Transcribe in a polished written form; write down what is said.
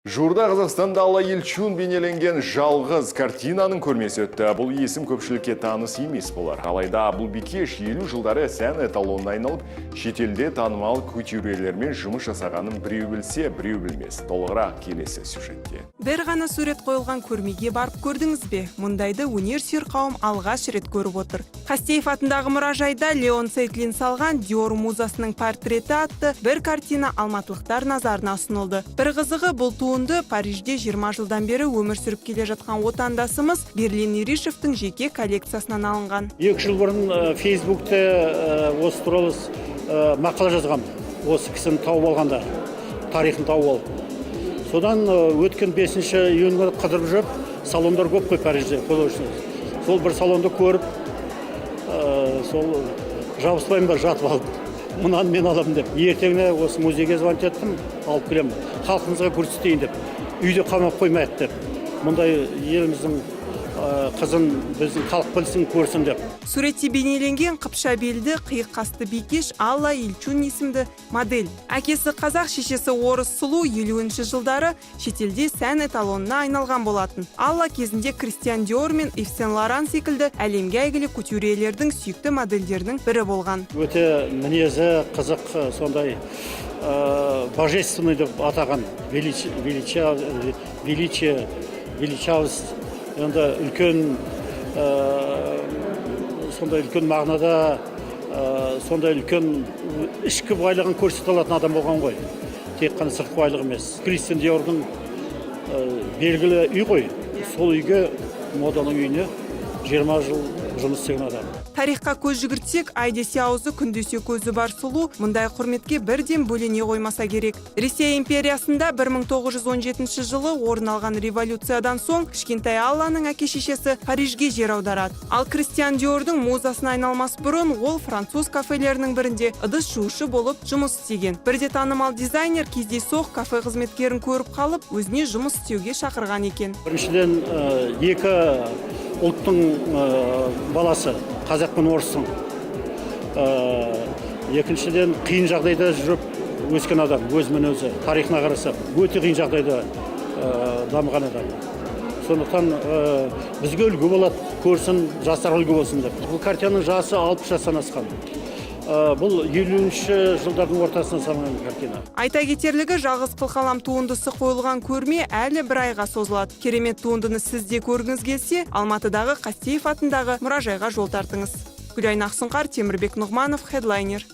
Жуырда Қазақстанда Алла Елчун бейнеленген жалғыз картинаның көрмесі өтті. Бұл есім көпшілікке таныс емес болар. Алайда бұл бикеш 50 жылдары сән эталонына айналып, шетелде танымал кутюрерлермен жұмыс жасағанын біреу білсе, біреу білмес. Толығырақ келесі сюжетте. Бір ғана сурет қойылған көрмеге барып көрдіңіз бе? Мұндайды өнерсүйер қауым алғаш рет көріп отыр. Қастеев атындағы мұражайда Леон Сейтлин салған Диор музасының портреті атты бір картина алматылықтар назарына ұсынылды. Бір қызығы бұл туынды Парижде 20 жылдан бері өмір сүріп келе жатқан отандасымыз Берлин Иришевтің жеке коллекциясынан алынған. 2 жыл бұрын Фейсбукте осы туралы мақала жазған. Осы кісіні тауып алғанда, тарихын тауып алып. Содан өткен 5-ші июньға қыдырып жүріп, салондар көп қой Парижде. Сол бір салонды көріп, сол жабыспайын ба жатып алдым. Мұнан мен аламын деп. Ертеңіне осы музейге звонить еттім, алып келемін. Халқымызға көрсетейін деп. Үйде қамап қоймайды деп. Мұндай еліміздің қызын біздің халық білсін, көрсін деп. Суретте бейнеленген қыпша белді, қиық қасты бикеш Алла Елчун есімді модель. Әкесі қазақ, шешесі орыс сұлу, 50-ші жылдары шетелде сән эталонына айналған болатын. Алла кезінде Кристиан Диор мен Ив Сен Лоран секілді әлемге әйгілі кутюрерлердің сүйікті модельдерінің бірі болған. Өте мінезі қызық, сондай божественный деп атаған, величавость, енді үлкен сондай үлкен мағынада сондай үлкен ішкі байлығын көрсете алатын адам болған ғой. Тек қана сыртқы байлық емес. Кристиан Диордың белгілі үй ғой. Сол үйге, моданың үйіне 20 жыл жұмыс істеген адам. Тарихқа көз жүгіртсек, ай десе аузы, күн десе көзі бар сұлу, мұндай құрметке бірден бөлене қоймаса керек. Ресей империясында 1917 жылы орын алған революциядан соң кішкентай Алланың әке-шешесі Парижге жер аударады. Ал Кристиан Диордың музасына айналмас бұрын ол француз кафелерінің бірінде ыдыс жуушы болып жұмыс істеген. Бірде танымал дизайнер кездейсоқ кафе қызметкерін көріп қалып, өзіне жұмыс істеуге шақырған екен. Біріншіден екі ұлттың баласы, қазақ пен орыстың. Екіншіден қиын жағдайда жүріп өскен адам, өзімен өзі, тарихына қарасақ, өте қиын жағдайда дамыған адам. Сондықтан бізге үлгі болады, көрсін, жастар үлгі болсын деп. Бұл картинаның жасы 60 жастан асқан. Бұл 50-ші жылдардың ортасына салынған картина. Айта кетерлігі, жалғыз қылқалам туындысы қойылған көрме әлі бір айға созылады. Керемет туындыны сіз де көргіңіз келсе, Алматыдағы Қастеев атындағы мұражайға жол тартыңыз. Гүлайна Ақсұңқар, Темірбек Нұғманов, Хедлайнер.